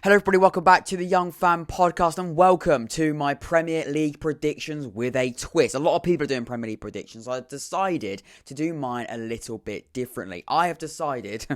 Hello everybody, welcome back to the Young Fan Podcast and welcome to my Premier League predictions with a twist. A lot of people are doing Premier League predictions, so I've decided to do mine a little bit differently. I have decided,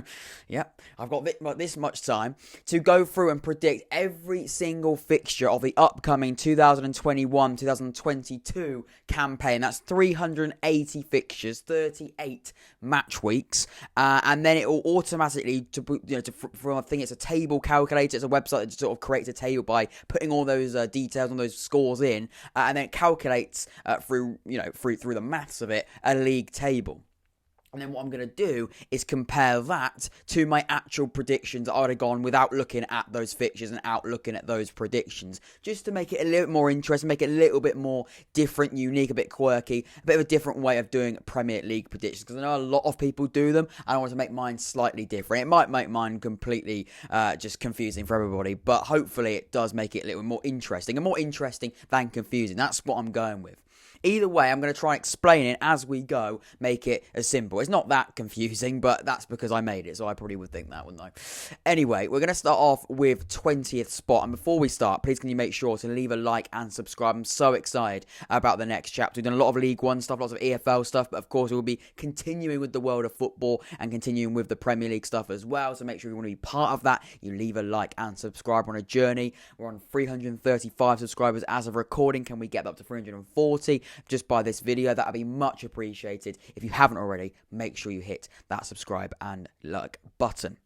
I've got this much time to go through and predict every single fixture of the upcoming 2021-2022 campaign. That's 380 fixtures, 38 match weeks, and then it will automatically, I think it's a table calculator, it's a website that sort of creates a table by putting all those details on those scores in, and then it calculates through the maths of it a league table. And then what I'm going to do is compare that to my actual predictions that I would have gone without looking at those fixtures and without looking at those predictions, just to make it a little bit more interesting, make it a little bit more different, unique, a bit quirky, a bit of a different way of doing Premier League predictions, because I know a lot of people do them, and I want to make mine slightly different. It might make mine completely just confusing for everybody, but hopefully it does make it a little more interesting, and more interesting than confusing. That's what I'm going with. Either way, I'm going to try and explain it as we go, make it as simple. It's not that confusing, but that's because I made it, so I probably would think that, wouldn't I? Anyway, we're going to start off with 20th spot, and before we start, please can you make sure to leave a like and subscribe. I'm so excited about the next chapter. We've done a lot of League One stuff, lots of EFL stuff, but of course we'll be continuing with the world of football and continuing with the Premier League stuff as well, so make sure you want to be part of that. You leave a like and subscribe. We're on a journey. We're on 335 subscribers as of recording. Can we get up to 340? Just by this video? That would be much appreciated. If you haven't already, make sure you hit that subscribe and like button.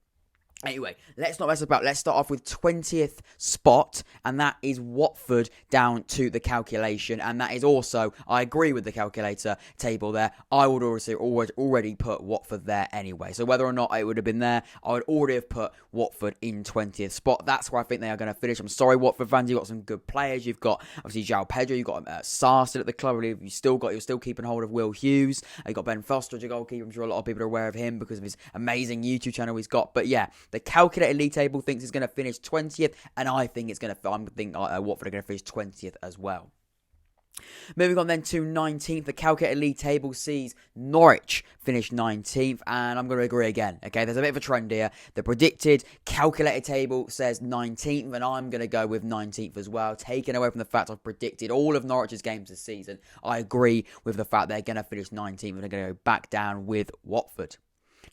Anyway, let's not mess about. Let's start off with 20th spot, and that is Watford down to the calculation. And that is also, I agree with the calculator table there. I would also already put Watford there anyway. So whether or not it would have been there, I would already have put Watford in 20th spot. That's where I think they are going to finish. I'm sorry, Watford fans, you've got some good players. You've got, obviously, João Pedro. You've got Sarr still at the club. You're still keeping hold of Will Hughes. You've got Ben Foster as your goalkeeper. I'm sure a lot of people are aware of him because of his amazing YouTube channel he's got. But yeah, the calculated league table thinks it's going to finish 20th, and I think Watford are going to finish 20th as well. Moving on then to 19th, the calculated league table sees Norwich finish 19th, and I'm going to agree again. Okay, there's a bit of a trend here. The predicted calculated table says 19th, and I'm going to go with 19th as well, taking away from the fact I've predicted all of Norwich's games this season. I agree with the fact they're going to finish 19th, and they're going to go back down with Watford.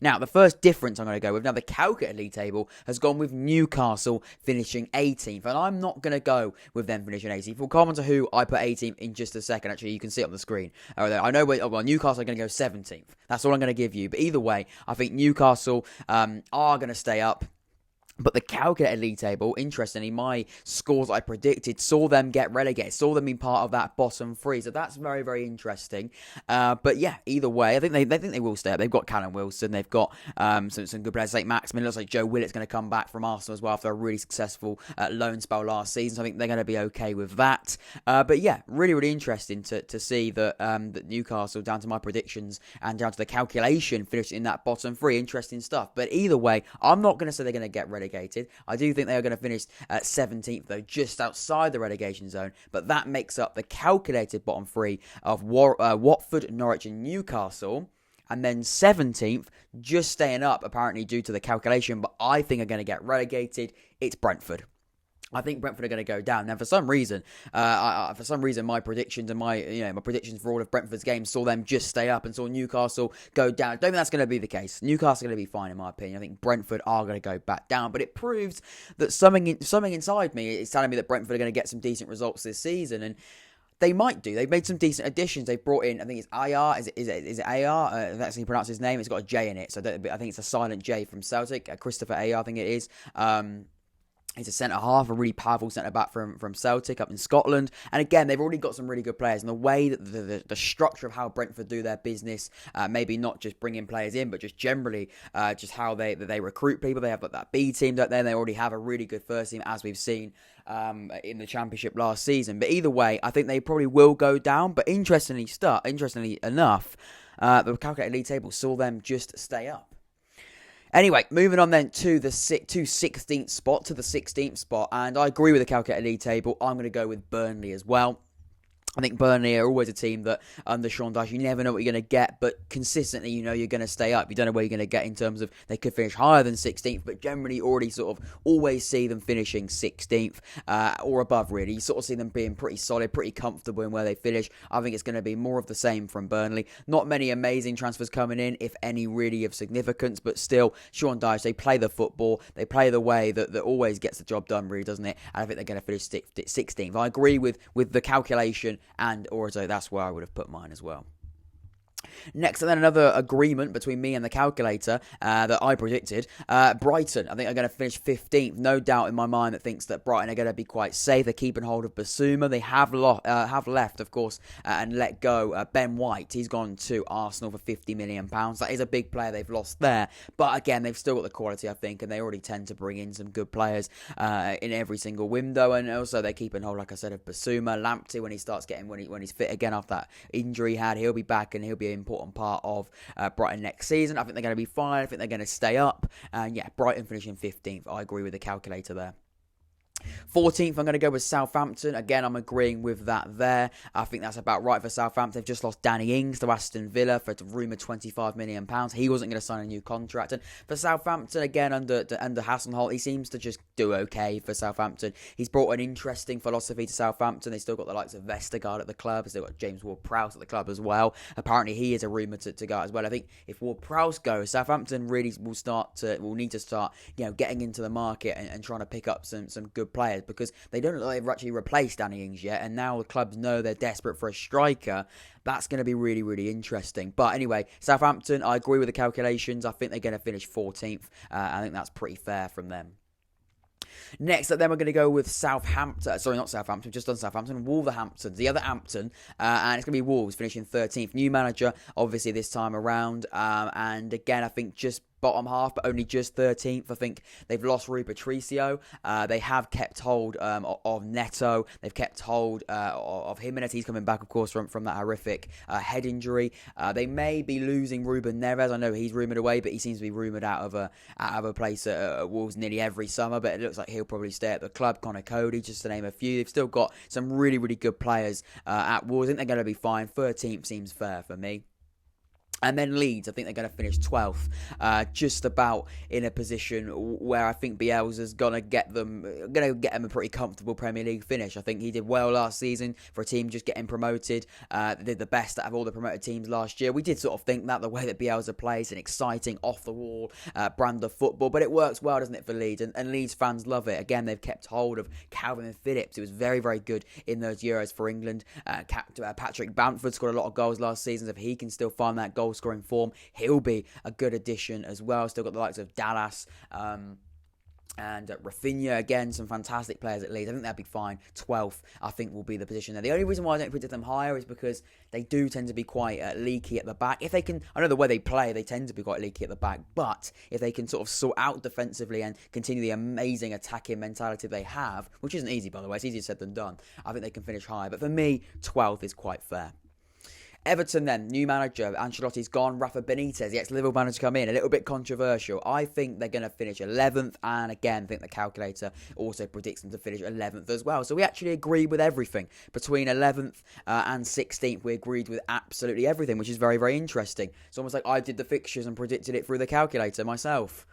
Now, the first difference I'm going to go with, now the calculated league table has gone with Newcastle finishing 18th, and I'm not going to go with them finishing 18th. We'll come on to who I put 18th in just a second. Actually, you can see it on the screen. I know Newcastle are going to go 17th. That's all I'm going to give you. But either way, I think Newcastle are going to stay up. But the calculated league table, interestingly, my scores I predicted saw them get relegated, saw them be part of that bottom three. So that's very, very interesting. But yeah, either way, I think they will stay up. They've got Callum Wilson, they've got some good players like Maximin. It looks like Joe Willett's going to come back from Arsenal as well after a really successful loan spell last season. So I think they're going to be okay with that. But yeah, really, really interesting to see that Newcastle, down to my predictions and down to the calculation, finished in that bottom three. Interesting stuff. But either way, I'm not going to say they're going to get relegated. I do think they are going to finish at 17th, though, just outside the relegation zone. But that makes up the calculated bottom three of Watford, Norwich and Newcastle. And then 17th, just staying up, apparently due to the calculation, but I think are going to get relegated. It's Brentford. I think Brentford are going to go down. Now, for some reason, my predictions and my predictions for all of Brentford's games saw them just stay up and saw Newcastle go down. I don't think that's going to be the case. Newcastle are going to be fine, in my opinion. I think Brentford are going to go back down, but it proves that something inside me is telling me that Brentford are going to get some decent results this season, and they might do. They've made some decent additions. They've brought in, I think it's Ayar. Is it Ayar? That's how you pronounce his name. It's got a J in it, so I think it's a silent J from Celtic. Christopher Ayar, I think it is. He's a centre-half, a really powerful centre-back from Celtic up in Scotland. And again, they've already got some really good players. And the way that the structure of how Brentford do their business, maybe not just bringing players in, but just generally just how they recruit people. They have that B team, don't they? They already have a really good first team, as we've seen in the Championship last season. But either way, I think they probably will go down. But interestingly enough, the calculated league table saw them just stay up. Anyway, moving on then to the 16th spot, and I agree with the calculated league table. I'm going to go with Burnley as well. I think Burnley are always a team that under Sean Dyche, you never know what you're going to get, but consistently you know you're going to stay up. You don't know where you're going to get in terms of they could finish higher than 16th, but generally already sort of always see them finishing 16th or above, really. You sort of see them being pretty solid, pretty comfortable in where they finish. I think it's going to be more of the same from Burnley. Not many amazing transfers coming in, if any really of significance, but still, Sean Dyche, they play the football, they play the way that always gets the job done, really, doesn't it? And I think they're going to finish 16th. I agree with the calculation, and also that's where I would have put mine as well. Next, and then another agreement between me and the calculator that I predicted. Brighton, I think, are going to finish 15th. No doubt in my mind that thinks that Brighton are going to be quite safe. They're keeping hold of Basuma. They have left, of course, and let go Ben White. He's gone to Arsenal for £50 million. That is a big player they've lost there. But again, they've still got the quality, I think, and they already tend to bring in some good players in every single window. And also, they're keeping hold, like I said, of Basuma. Lamptey, when he starts getting, when he's fit again after that injury he had, he'll be back and he'll be an important part of Brighton next season. I think they're going to be fine. I think they're going to stay up. And yeah, Brighton finishing 15th. I agree with the calculator there. 14th, I'm going to go with Southampton. Again, I'm agreeing with that there. I think that's about right for Southampton. They've just lost Danny Ings to Aston Villa for a rumoured £25 million. He wasn't going to sign a new contract. And for Southampton, again, under Hasselholt, he seems to just do okay for Southampton. He's brought an interesting philosophy to Southampton. They still got the likes of Vestergaard at the club. They've still got James Ward-Prowse at the club as well. Apparently, he is a rumour to go as well. I think if Ward-Prowse goes, Southampton really will need to start getting into the market and trying to pick up some good players, because they don't look like they've actually replaced Danny Ings yet, and now the clubs know they're desperate for a striker. That's going to be really, really interesting. But anyway, Southampton, I agree with the calculations. I think they're going to finish 14th. I think that's pretty fair from them. Next up, then we're going to go with Southampton. Sorry, not Southampton, just on Southampton. Wolverhampton, the other Hampton. And it's going to be Wolves finishing 13th. New manager, obviously, this time around. And again, I think just bottom half, but only just 13th. I think they've lost Rui Patricio. They have kept hold of Neto. They've kept hold of Jimenez. He's coming back, of course, from that horrific head injury. They may be losing Ruben Neves. I know he's rumoured away, but he seems to be rumoured out of a place at Wolves nearly every summer. But it looks like he'll probably stay at the club. Connor Cody, just to name a few. They've still got some really, really good players at Wolves. I think they're going to be fine. 13th seems fair for me. And then Leeds, I think they're going to finish 12th, just about in a position where I think Bielsa's going to get them a pretty comfortable Premier League finish. I think he did well last season for a team just getting promoted. They did the best out of all the promoted teams last year. We did sort of think that the way that Bielsa plays, an exciting, off-the-wall brand of football, but it works well, doesn't it, for Leeds? And Leeds fans love it. Again, they've kept hold of Calvin Phillips, who was very, very good in those Euros for England. Patrick Bamford scored a lot of goals last season, so if he can still find that goal scoring form, he'll be a good addition as well. Still got the likes of Dallas and Rafinha, again, some fantastic players at Leeds. I think they'll be fine. 12th, I think, will be the position there. The only reason why I don't predict them higher is because they do tend to be quite leaky at the back. If they can, I know the way they play, they tend to be quite leaky at the back, but if they can sort of sort out defensively and continue the amazing attacking mentality they have, which isn't easy, by the way, it's easier said than done, I think they can finish higher. But for me, 12th is quite fair. Everton then, new manager, Ancelotti's gone, Rafa Benitez, the ex-Liverpool manager, come in, a little bit controversial. I think they're going to finish 11th, and again, I think the calculator also predicts them to finish 11th as well. So we actually agree with everything. Between 11th and 16th, we agreed with absolutely everything, which is very, very interesting. It's almost like I did the fixtures and predicted it through the calculator myself.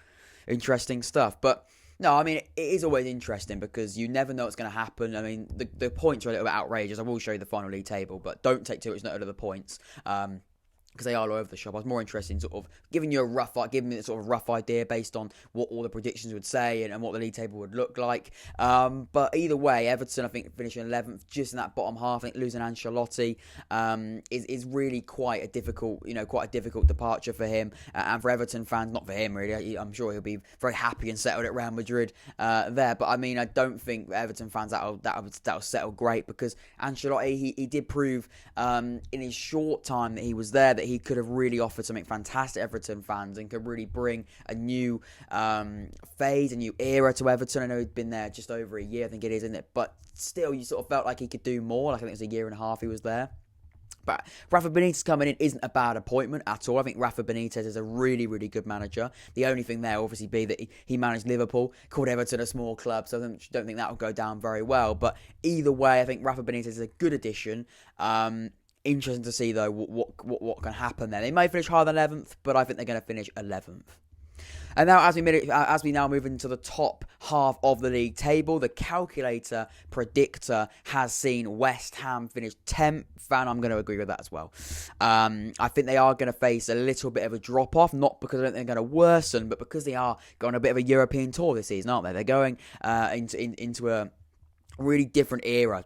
Interesting stuff, but no, I mean, it is always interesting because you never know what's going to happen. I mean, the points are a little bit outrageous. I will show you the final league table, but don't take too much note of the points. Because they are all over the shop. I was more interested in sort of giving me a sort of rough idea based on what all the predictions would say and what the league table would look like. But either way, Everton, I think, finishing 11th, just in that bottom half. I think losing Ancelotti is really quite a difficult departure for him and for Everton fans. Not for him really. I'm sure he'll be very happy and settled at Real Madrid there. But I mean, I don't think Everton fans that'll settle great, because Ancelotti he did prove in his short time that he was there that he could have really offered something fantastic to Everton fans and could really bring a new phase, a new era to Everton. I know he'd been there just over a year, I think it is, isn't it? But still, you sort of felt like he could do more. Like I think it was a year and a half he was there. But Rafa Benitez coming in isn't a bad appointment at all. I think Rafa Benitez is a really, really good manager. The only thing there obviously be that he managed Liverpool, called Everton a small club, so I don't think that will go down very well. But either way, I think Rafa Benitez is a good addition. Interesting to see though what can happen there. They may finish higher than 11th, but I think they're going to finish 11th. And now, as we now move into the top half of the league table, the calculator predictor has seen West Ham finish 10th, and I'm going to agree with that as well. I think they are going to face a little bit of a drop-off, not because I don't think they're going to worsen, but because they are going a bit of a European tour this season, aren't they? They're going into a really different era,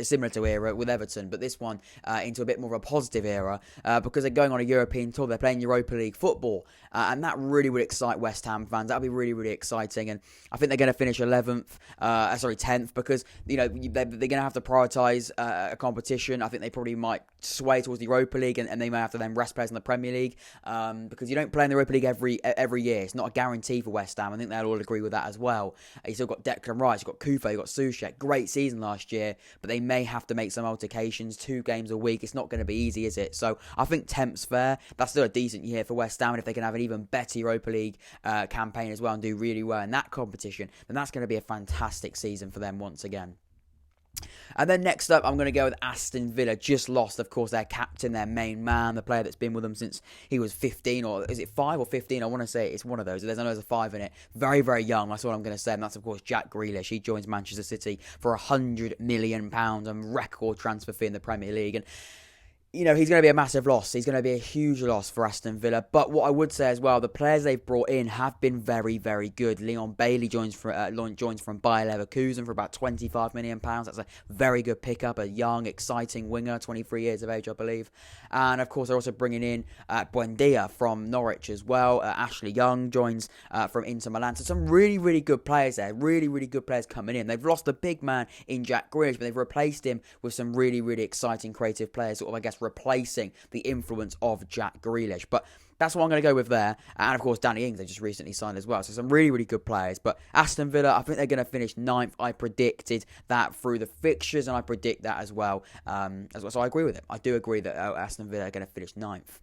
similar to era with Everton, but this one into a bit more of a positive era because they're going on a European tour. They're playing Europa League football, and that really would excite West Ham fans. That'll be really, really exciting, and I think they're going to finish 10th, because they're going to have to prioritise a competition. I think they probably might sway towards the Europa League, and they may have to then rest players in the Premier League because you don't play in the Europa League every year. It's not a guarantee for West Ham. I think they'll all agree with that as well. You still got Declan Rice, you've got Kufa, you've got Soucek. Great season last year, but they may have to make some altercations. 2 games a week, it's not going to be easy, is it? So I think 10th's fair. That's still a decent year for West Ham, and if they can have an even better Europa League campaign as well and do really well in that competition, then that's going to be a fantastic season for them once again. And then next up, I'm going to go with Aston Villa. Just lost, of course, their captain, their main man, the player that's been with them since he was 15, or is it 5 or 15? I want to say it's one of those. I know there's a 5 in it. Very, very young, that's what I'm going to say. And that's, of course, Jack Grealish. He joins Manchester City for £100 million and record transfer fee in the Premier League. And he's going to be a massive loss. He's going to be a huge loss for Aston Villa. But what I would say as well, the players they've brought in have been very, very good. Leon Bailey joins from Bayer Leverkusen for about £25 million. That's a very good pickup. A young, exciting winger, 23 years of age, I believe. And, of course, they're also bringing in Buendia from Norwich as well. Ashley Young joins from Inter Milan. So some really, really good players there. Really, really good players coming in. They've lost the big man in Jack Grealish, but they've replaced him with some really, really exciting, creative players, sort of, I guess, replacing the influence of Jack Grealish. But that's what I'm going to go with there. And, of course, Danny Ings, they just recently signed as well. So some really, really good players. But Aston Villa, I think they're going to finish 9th. I predicted that through the fixtures, and I predict that as well. So I agree with it. I do agree that Aston Villa are going to finish 9th.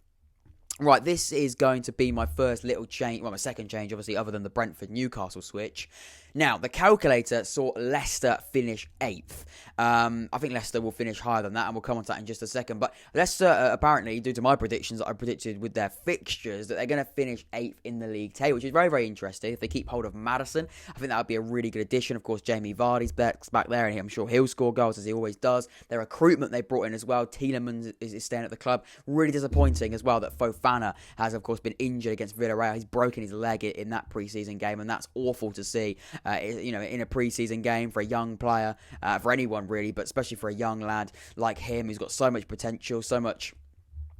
Right, this is going to be my first little change, well, my second change, obviously, other than the Brentford-Newcastle switch. Now, the calculator saw Leicester finish 8th. I think Leicester will finish higher than that, and we'll come on to that in just a second. But Leicester, apparently, due to my predictions that I predicted with their fixtures, that they're going to finish 8th in the league table, which is very, very interesting. If they keep hold of Maddison, I think that would be a really good addition. Of course, Jamie Vardy's back there, and I'm sure he'll score goals, as he always does. Their recruitment they brought in as well. Tielemans is staying at the club. Really disappointing as well that Fofana has, of course, been injured against Villarreal. He's broken his leg in that pre-season game, and that's awful to see. In a pre-season game for a young player, for anyone really, but especially for a young lad like him who's got so much potential, so much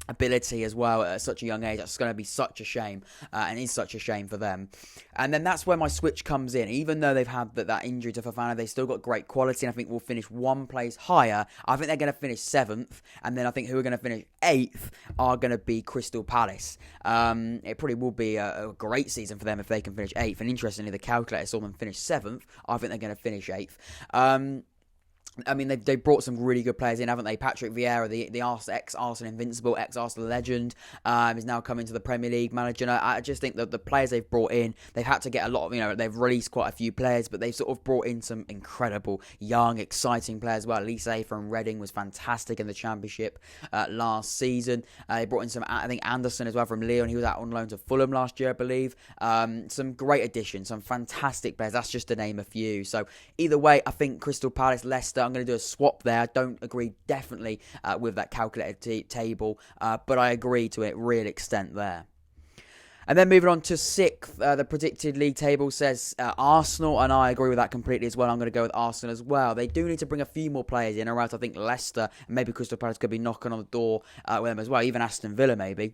ability as well at such a young age. That's going to be such a shame, and is such a shame for them. And then that's where my switch comes in. Even though they've had that injury to Fofana, they've still got great quality, and I think we'll finish 1 place higher. I think they're going to finish 7th, and then I think who are going to finish 8th are going to be Crystal Palace. It probably will be a great season for them if they can finish 8th, and interestingly, the calculator saw them finish 7th. I think they're going to finish 8th. I mean, they brought some really good players in, haven't they? Patrick Vieira, the ex-Arsenal invincible, ex-Arsenal legend, is now coming to the Premier League manager. And I just think that the players they've brought in, they've had to get a lot of, they've released quite a few players, but they've sort of brought in some incredible, young, exciting players as well. Lise from Reading was fantastic in the Championship last season. They brought in some, I think, Anderson as well from Lyon. He was out on loan to Fulham last year, I believe. Some great additions, some fantastic players. That's just to name a few. So either way, I think Crystal Palace, Leicester, I'm going to do a swap there. I don't agree definitely with that calculated table, but I agree to a real extent there. And then moving on to 6th, the predicted league table says Arsenal, and I agree with that completely as well. I'm going to go with Arsenal as well. They do need to bring a few more players in, or else I think Leicester and maybe Crystal Palace could be knocking on the door with them as well, even Aston Villa maybe.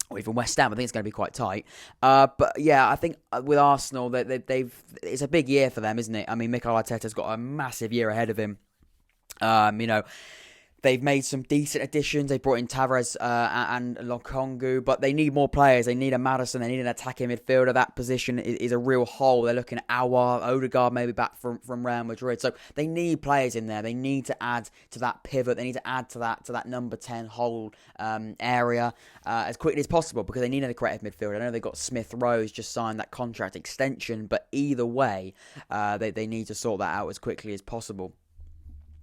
Or even West Ham, I think it's going to be quite tight. But yeah, I think with Arsenal, it's a big year for them, isn't it? I mean, Mikel Arteta's got a massive year ahead of him. They've made some decent additions. They brought in Tavares and Lokongu, but they need more players. They need a Maddison. They need an attacking midfielder. That position is a real hole. They're looking at Aouar, Odegaard maybe back from Real Madrid. So they need players in there. They need to add to that pivot. They need to add to that number 10 hole area as quickly as possible, because they need a creative midfielder. I know they've got Smith Rowe just signed that contract extension, but either way, they need to sort that out as quickly as possible.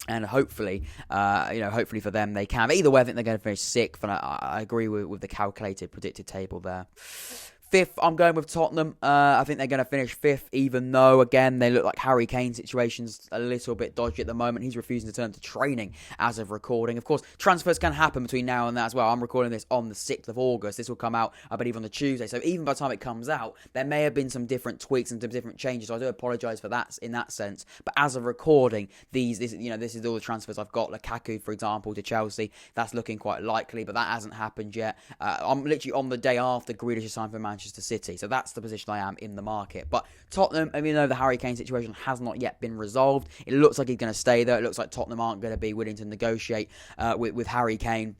And hopefully, hopefully for them they can. But either way, I think they're going to finish 6th, and I agree with the calculated predicted table there. 5th, I'm going with Tottenham. I think they're going to finish 5th, even though, again, they look like Harry Kane's situation's a little bit dodgy at the moment. He's refusing to turn to training as of recording. Of course, transfers can happen between now and that as well. I'm recording this on the 6th of August. This will come out, I believe, on the Tuesday. So even by the time it comes out, there may have been some different tweaks and some different changes. So I do apologise for that in that sense. But as of recording, this is all the transfers I've got. Lukaku, for example, to Chelsea. That's looking quite likely, but that hasn't happened yet. I'm literally on the day after Grealish is signed for Manchester City. So that's the position I am in the market. But Tottenham, even though the Harry Kane situation has not yet been resolved, it looks like he's going to stay there. It looks like Tottenham aren't going to be willing to negotiate with Harry Kane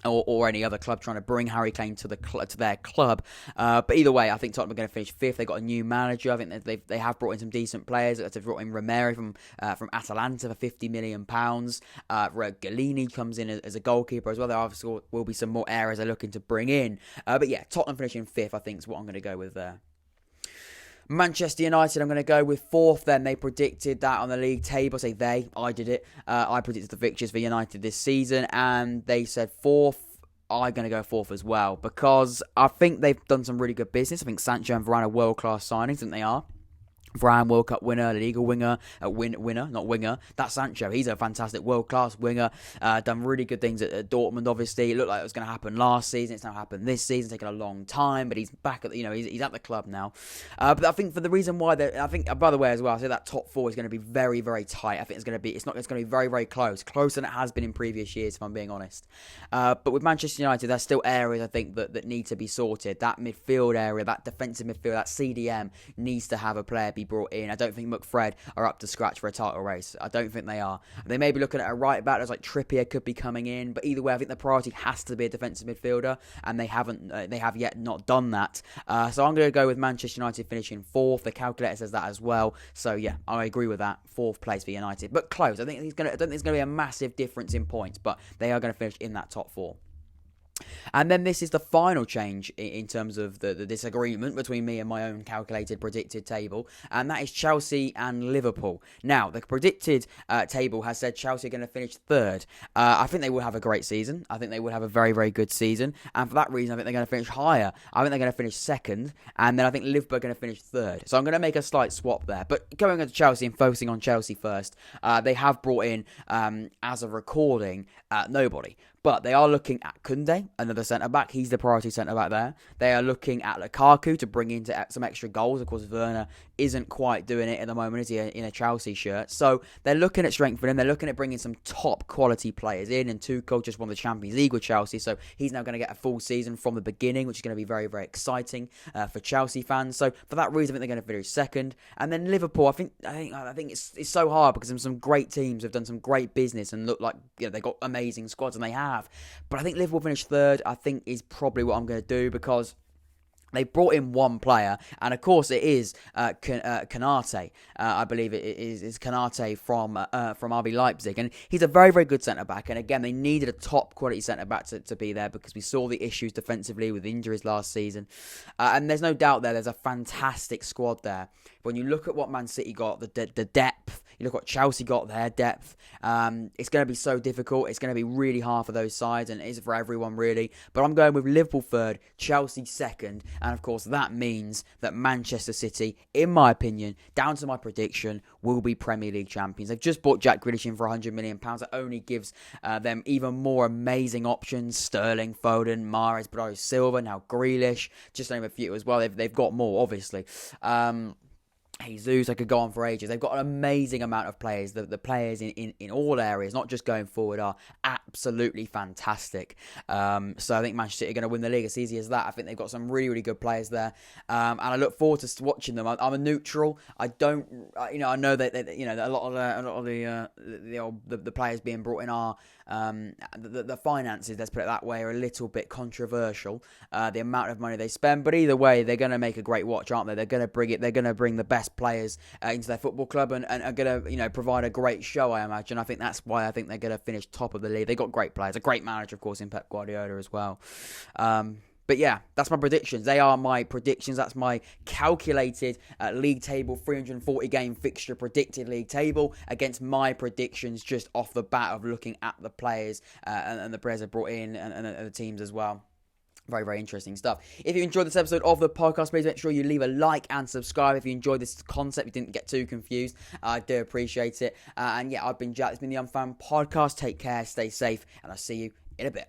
or any other club trying to bring Harry Kane to their club. But either way, I think Tottenham are going to finish 5th. They've got a new manager. I think they have brought in some decent players. They've brought in Romero from Atalanta for £50 million. Galini comes in as a goalkeeper as well. There obviously will be some more areas they're looking to bring in. But yeah, Tottenham finishing 5th, I think, is what I'm going to go with there. Manchester United, I'm going to go with 4th then. They predicted that on the league table. I did it. I predicted the fixtures for United this season, and they said 4th. I'm going to go 4th as well, because I think they've done some really good business. I think Sancho and Varane are world-class signings, and they are. Varane, World Cup winner, La Liga winner, not winger. That's Sancho. He's a fantastic world-class winger. Done really good things at Dortmund, obviously. It looked like it was going to happen last season. It's now happened this season. It's taken a long time, but he's back at, he's at the club now. But I think for the reason why, by the way, as well, I say that top 4 is going to be very, very tight. I think it's going to be very, very close. Closer than it has been in previous years, if I'm being honest. But with Manchester United, there's still areas, I think, that need to be sorted. That midfield area, that defensive midfield, that CDM needs to have a player be brought in. I don't think McFred are up to scratch for a title race. I don't think they are. They may be looking at a right back. There's like Trippier could be coming in, but either way, I think the priority has to be a defensive midfielder, and they have yet not done that. So I'm going to go with Manchester United finishing 4th. The calculator says that as well. So yeah, I agree with that. 4th place for United, but close. I don't think there's going to be a massive difference in points, but they are going to finish in that top 4. And then this is the final change in terms of the disagreement between me and my own calculated predicted table, and that is Chelsea and Liverpool. Now, the predicted table has said Chelsea are going to finish 3rd. I think they will have a great season. I think they will have a very, very good season, and for that reason, I think they're going to finish higher. I think they're going to finish 2nd, and then I think Liverpool are going to finish 3rd. So I'm going to make a slight swap there. But going on to Chelsea and focusing on Chelsea first, they have brought in, as of recording, nobody. But they are looking at Koundé, another centre-back. He's the priority centre-back there. They are looking at Lukaku to bring in some extra goals. Of course, Werner isn't quite doing it at the moment, is he, in a Chelsea shirt? So they're looking at strengthening. They're looking at bringing some top-quality players in. And Tuchel just won the Champions League with Chelsea, so he's now going to get a full season from the beginning, which is going to be very, very exciting for Chelsea fans. So for that reason, I think they're going to finish 2nd. And then Liverpool, I think it's so hard because some great teams have done some great business and look like they've got amazing squads, and they have. But I think Liverpool finish 3rd, I think, is probably what I'm going to do, because they brought in one player, and of course it is Konate. I believe it is Konate from RB Leipzig, and he's a very, very good centre-back. And again, they needed a top-quality centre-back to be there, because we saw the issues defensively with injuries last season. And there's no doubt there's a fantastic squad there. When you look at what Man City got, the depth, you look what Chelsea got, their depth, it's going to be so difficult. It's going to be really hard for those sides, and it is for everyone, really. But I'm going with Liverpool 3rd, Chelsea 2nd, and of course that means that Manchester City, in my opinion, down to my prediction, will be Premier League champions. They've just bought Jack Grealish in for £100 million. That only gives them even more amazing options. Sterling, Foden, Mahrez, Bernardo Silva, now Grealish, just to name a few as well. They've got more, obviously. Jesus, I could go on for ages. They've got an amazing amount of players. The players in all areas, not just going forward, are absolutely fantastic. So I think Manchester City are going to win the league. It's easy as that. I think they've got some really, really good players there. And I look forward to watching them. I'm a neutral. I don't, I know that a lot of the players being brought in are the finances, let's put it that way, are a little bit controversial. The amount of money they spend, but either way, they're going to make a great watch, aren't they? They're going to bring it. They're going to bring the best players into their football club and are going to provide a great show, I imagine. I think that's why I think they're going to finish top of the league. They've got great players, a great manager, of course, in Pep Guardiola as well. But yeah, that's my predictions. They are my predictions. That's my calculated league table, 340 game fixture predicted league table against my predictions just off the bat of looking at the players and the players I've brought in and the teams as well. Very, very interesting stuff. If you enjoyed this episode of the podcast, please make sure you leave a like and subscribe. If you enjoyed this concept, you didn't get too confused, I do appreciate it. And yeah, I've been Jack. It's been the Unfan Podcast. Take care, stay safe, and I'll see you in a bit.